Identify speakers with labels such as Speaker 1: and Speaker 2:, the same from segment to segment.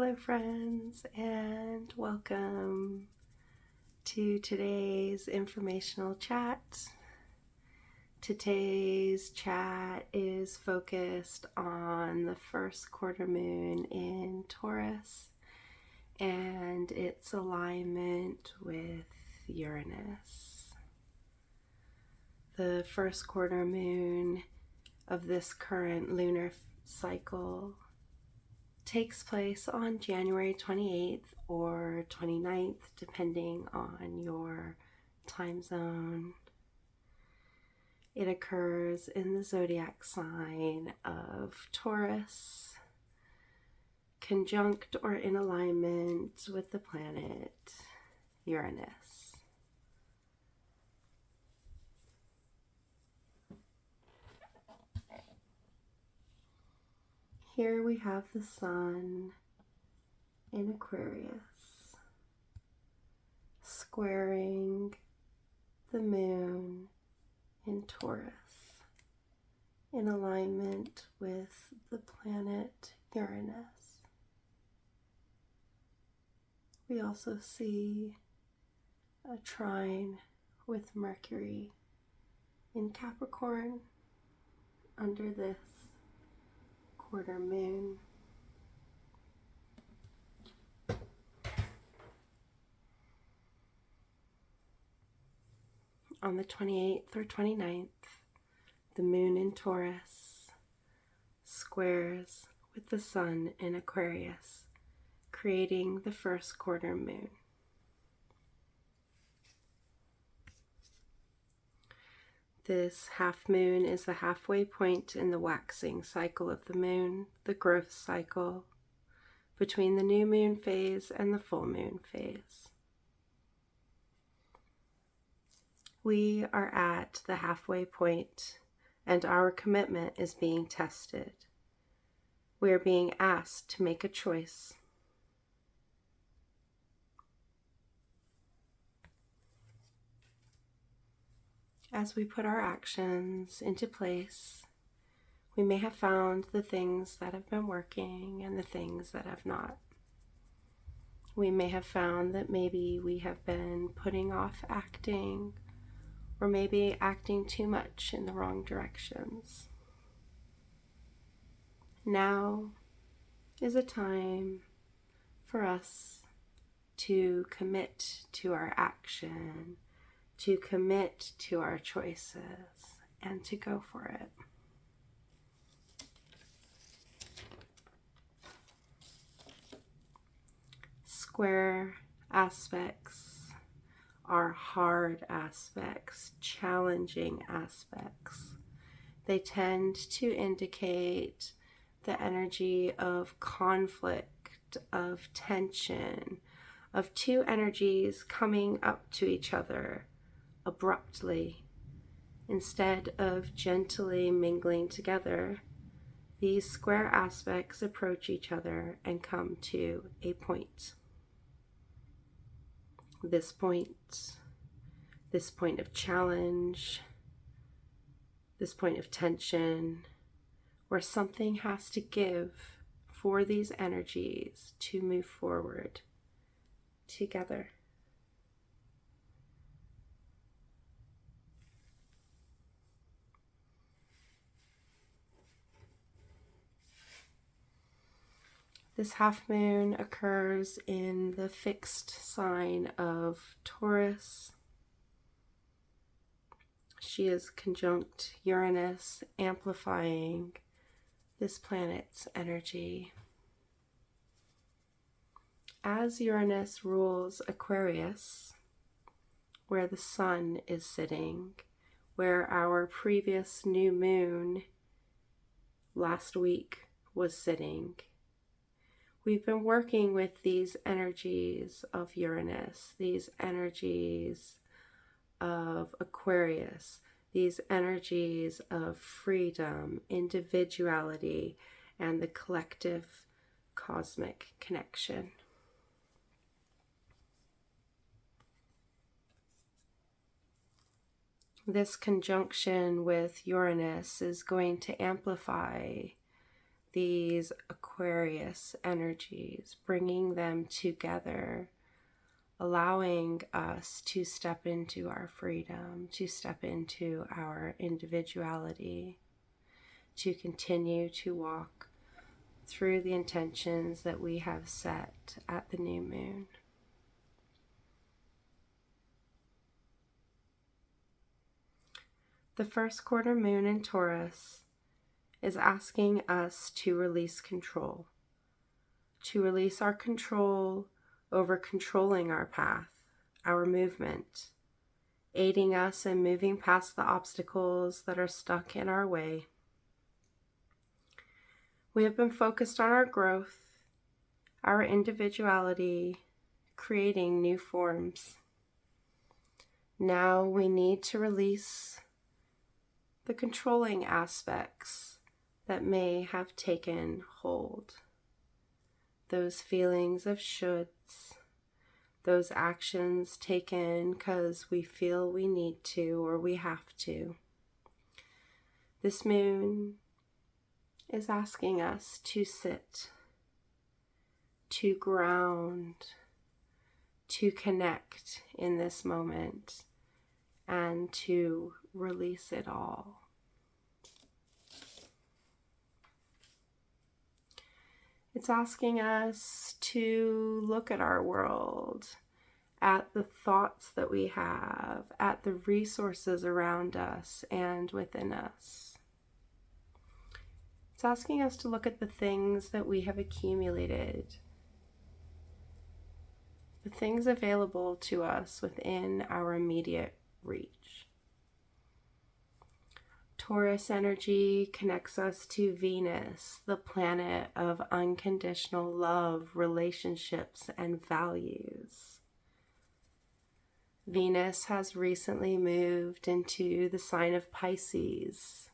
Speaker 1: Hello friends, and welcome to today's informational chat. Today's chat is focused on the first quarter moon in Taurus and its alignment with Uranus. The first quarter moon of this current lunar cycle takes place on January 28th or 29th, depending on your time zone. It occurs in the zodiac sign of Taurus, conjunct or in alignment with the planet Uranus. Here we have the sun in Aquarius, squaring the moon in Taurus, in alignment with the planet Uranus. We also see a trine with Mercury in Capricorn under this quarter moon. On the 28th or 29th, the moon in Taurus squares with the sun in Aquarius, creating the first quarter moon. This half moon is the halfway point in the waxing cycle of the moon, the growth cycle, between the new moon phase and the full moon phase. We are at the halfway point, and our commitment is being tested. We are being asked to make a choice. As we put our actions into place, we may have found the things that have been working and the things that have not. We may have found that maybe we have been putting off acting, or maybe acting too much in the wrong directions. Now is a time for us to commit to our action, to commit to our choices, and to go for it. Square aspects are hard aspects, challenging aspects. They tend to indicate the energy of conflict, of tension, of two energies coming up to each other abruptly. Instead of gently mingling together, these square aspects approach each other and come to a point. This point of challenge, this point of tension, where something has to give for these energies to move forward together. This half moon occurs in the fixed sign of Taurus. She is conjunct Uranus, amplifying this planet's energy. As Uranus rules Aquarius, where the sun is sitting, where our previous new moon last week was sitting, we've been working with these energies of Uranus, these energies of Aquarius, these energies of freedom, individuality, and the collective cosmic connection. This conjunction with Uranus is going to amplify these Aquarius energies, bringing them together, allowing us to step into our freedom, to step into our individuality, to continue to walk through the intentions that we have set at the new moon. The first quarter moon in Taurus is asking us to release control, to release our control over controlling our path, our movement, aiding us in moving past the obstacles that are stuck in our way. We have been focused on our growth, our individuality, creating new forms. Now we need to release the controlling aspects that may have taken hold. Those feelings of shoulds, those actions taken because we feel we need to or we have to. This moon is asking us to sit, to ground, to connect in this moment, and to release it all. It's asking us to look at our world, at the thoughts that we have, at the resources around us and within us. It's asking us to look at the things that we have accumulated, the things available to us within our immediate reach. Taurus energy connects us to Venus, the planet of unconditional love, relationships, and values. Venus has recently moved into the sign of Pisces,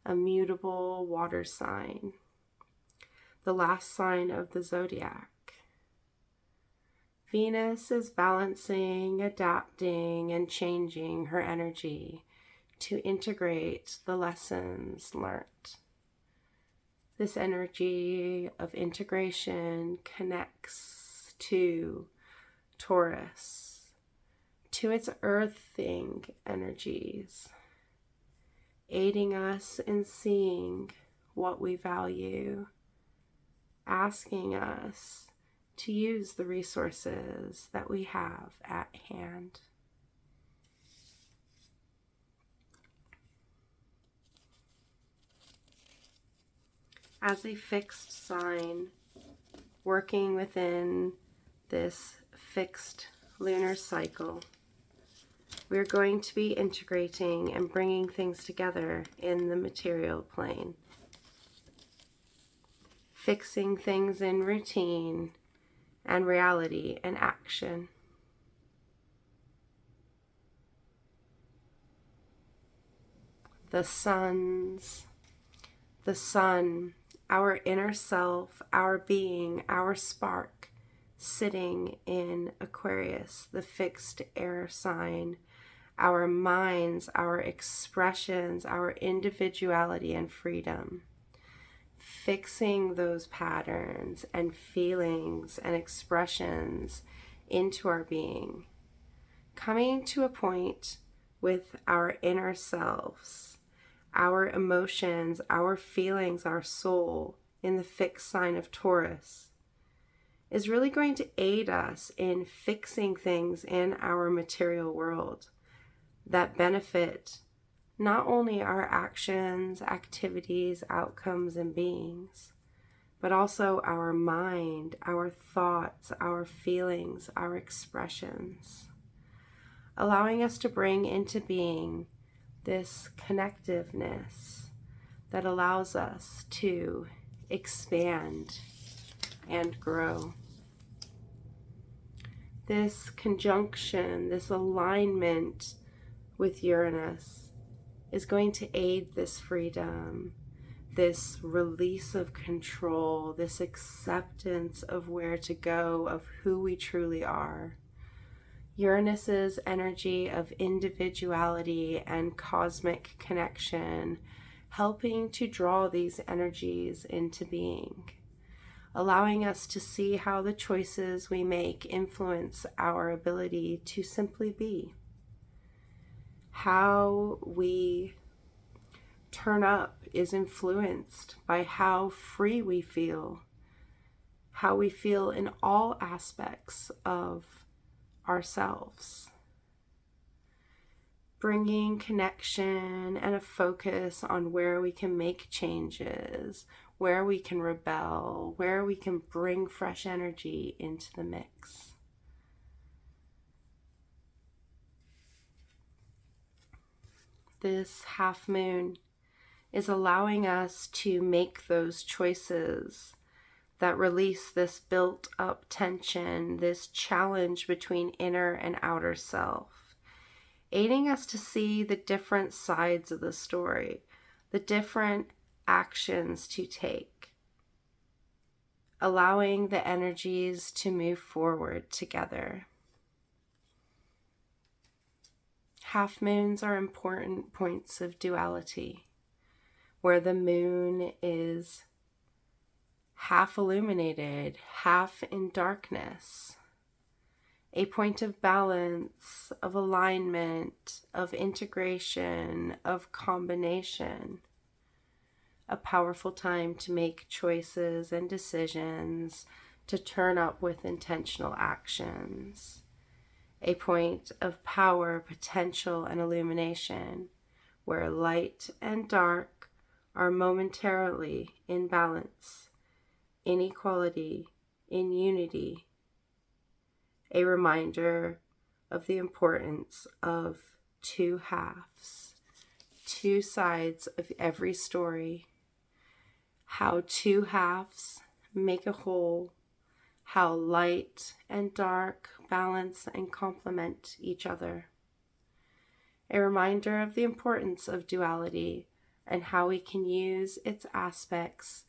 Speaker 1: a mutable water sign, the last sign of the zodiac. Venus is balancing, adapting, and changing her energy to integrate the lessons learned. This energy of integration connects to Taurus, to its earthing energies, aiding us in seeing what we value, asking us to use the resources that we have at hand. As a fixed sign, working within this fixed lunar cycle, we're going to be integrating and bringing things together in the material plane. Fixing things in routine and reality and action. The sun, our inner self, our being, our spark, sitting in Aquarius, the fixed air sign, our minds, our expressions, our individuality and freedom. Fixing those patterns and feelings and expressions into our being. Coming to a point with our inner selves, our emotions, our feelings, our soul in the fixed sign of Taurus is really going to aid us in fixing things in our material world that benefit not only our actions, activities, outcomes, and beings, but also our mind, our thoughts, our feelings, our expressions, allowing us to bring into being this connectiveness that allows us to expand and grow. This conjunction, this alignment with Uranus is going to aid this freedom, this release of control, this acceptance of where to go, of who we truly are. Uranus's energy of individuality and cosmic connection helping to draw these energies into being, allowing us to see how the choices we make influence our ability to simply be, how we turn up is influenced by how free we feel, how we feel in all aspects of ourselves. Bringing connection and a focus on where we can make changes, where we can rebel, where we can bring fresh energy into the mix. This half moon is allowing us to make those choices that release this built up tension, this challenge between inner and outer self, aiding us to see the different sides of the story, the different actions to take, allowing the energies to move forward together. Half moons are important points of duality, where the moon is half illuminated, half in darkness. A point of balance, of alignment, of integration, of combination. A powerful time to make choices and decisions, to turn up with intentional actions. A point of power, potential, and illumination, where light and dark are momentarily in balance, in equality, in unity. A reminder of the importance of two halves, two sides of every story, how two halves make a whole, how light and dark balance and complement each other. A reminder of the importance of duality and how we can use its aspects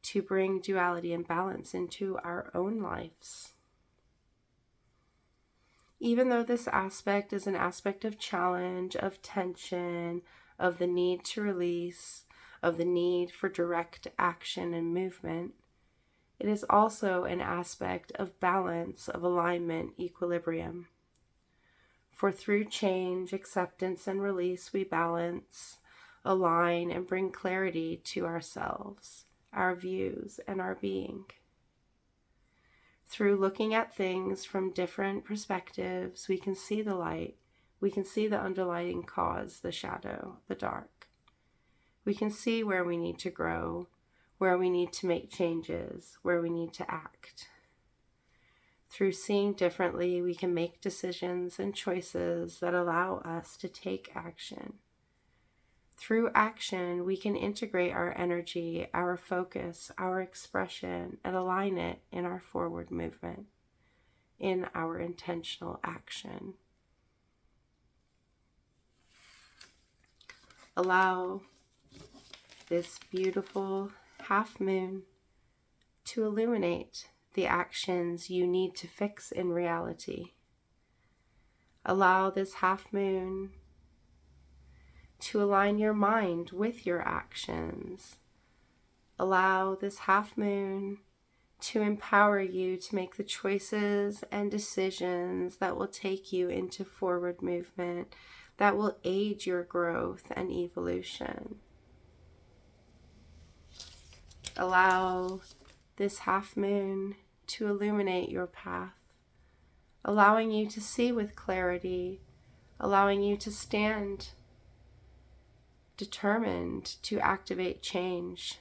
Speaker 1: to bring duality and balance into our own lives. Even though this aspect is an aspect of challenge, of tension, of the need to release, of the need for direct action and movement, it is also an aspect of balance, of alignment, equilibrium. For through change, acceptance, and release, we balance, align, and bring clarity to ourselves, our views, and our being. Through looking at things from different perspectives, we can see the light, we can see the underlying cause, the shadow, the dark. We can see where we need to grow, where we need to make changes, where we need to act. Through seeing differently, we can make decisions and choices that allow us to take action. Through action, we can integrate our energy, our focus, our expression, and align it in our forward movement, in our intentional action. Allow this beautiful half moon to illuminate the actions you need to fix in reality. Allow this half moon to align your mind with your actions. Allow this half moon to empower you to make the choices and decisions that will take you into forward movement, that will aid your growth and evolution. Allow this half moon to illuminate your path, allowing you to see with clarity, allowing you to stand determined to activate change.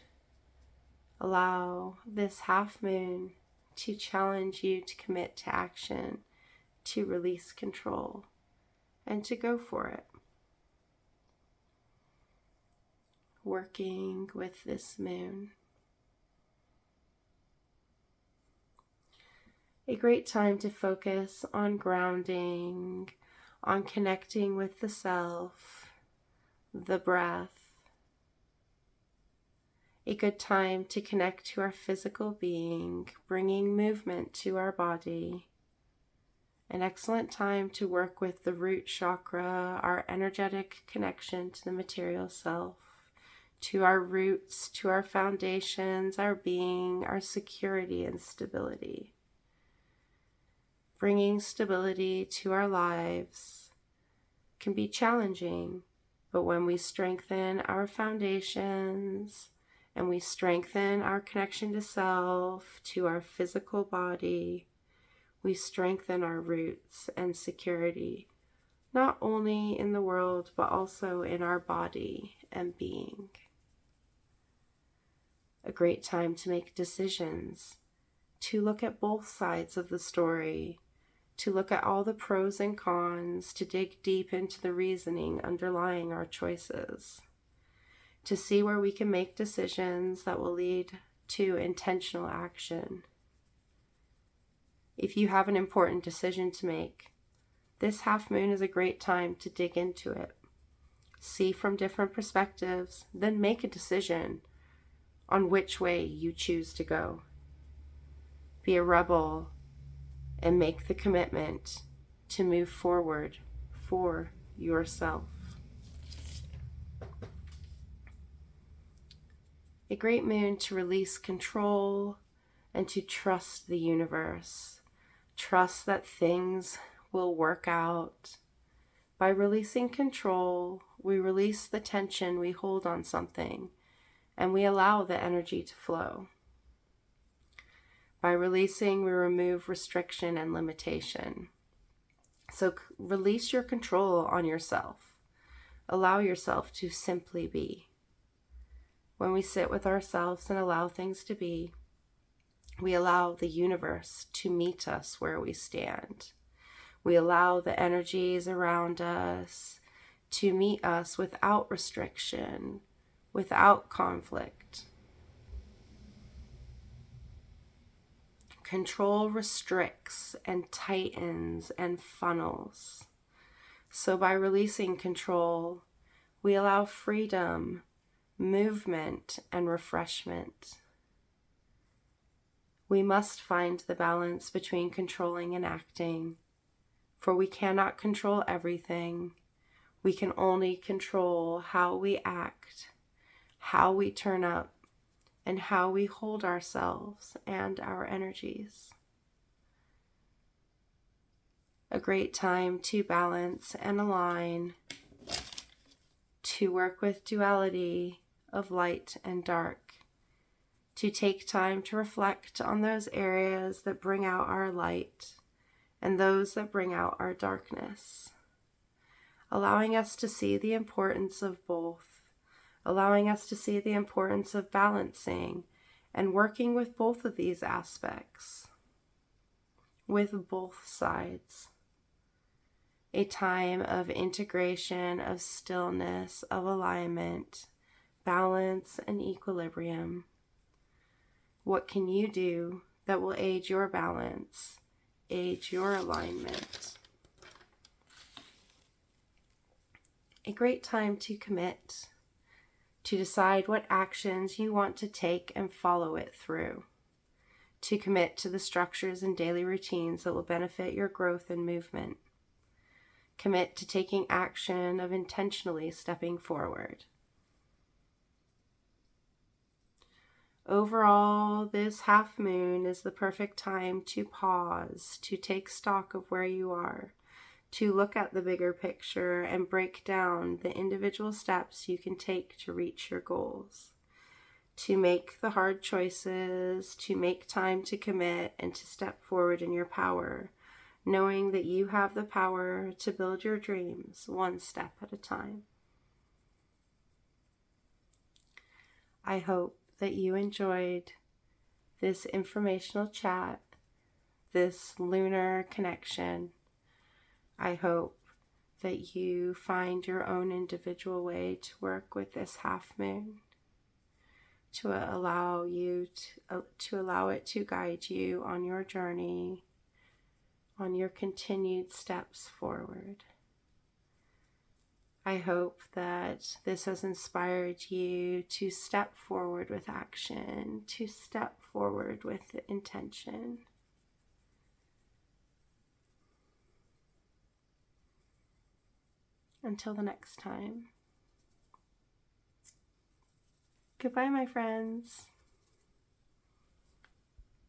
Speaker 1: Allow this half moon to challenge you to commit to action, to release control, and to go for it. Working with this moon. A great time to focus on grounding, on connecting with the self, the breath. A good time to connect to our physical being, bringing movement to our body. An excellent time to work with the root chakra, our energetic connection to the material self, to our roots, to our foundations, our being, our security and stability. Bringing stability to our lives can be challenging, but when we strengthen our foundations and we strengthen our connection to self, to our physical body, we strengthen our roots and security, not only in the world, but also in our body and being. A great time to make decisions, to look at both sides of the story, to look at all the pros and cons, to dig deep into the reasoning underlying our choices, to see where we can make decisions that will lead to intentional action. If you have an important decision to make, this half moon is a great time to dig into it. See from different perspectives, then make a decision on which way you choose to go. Be a rebel and make the commitment to move forward for yourself. A great moon to release control and to trust the universe. Trust that things will work out. By releasing control, we release the tension we hold on something, and we allow the energy to flow. By releasing, we remove restriction and limitation. So release your control on yourself. Allow yourself to simply be. When we sit with ourselves and allow things to be, we allow the universe to meet us where we stand. We allow the energies around us to meet us without restriction, without conflict. Control restricts and tightens and funnels. So by releasing control, we allow freedom, movement, and refreshment. We must find the balance between controlling and acting, for we cannot control everything. We can only control how we act, how we turn up, and how we hold ourselves and our energies. A great time to balance and align, to work with duality of light and dark, to take time to reflect on those areas that bring out our light and those that bring out our darkness, allowing us to see the importance of both, allowing us to see the importance of balancing and working with both of these aspects, with both sides. A time of integration, of stillness, of alignment, balance, and equilibrium. What can you do that will aid your balance, aid your alignment? A great time to commit, to decide what actions you want to take and follow it through, to commit to the structures and daily routines that will benefit your growth and movement. Commit to taking action of intentionally stepping forward. Overall, this half moon is the perfect time to pause, to take stock of where you are, to look at the bigger picture and break down the individual steps you can take to reach your goals, to make the hard choices, to make time to commit and to step forward in your power, knowing that you have the power to build your dreams one step at a time. I hope that you enjoyed this informational chat, this lunar connection. I hope that you find your own individual way to work with this half moon, to allow it to guide you on your journey, on your continued steps forward. I hope that this has inspired you to step forward with action, to step forward with intention. Until the next time. Goodbye, my friends.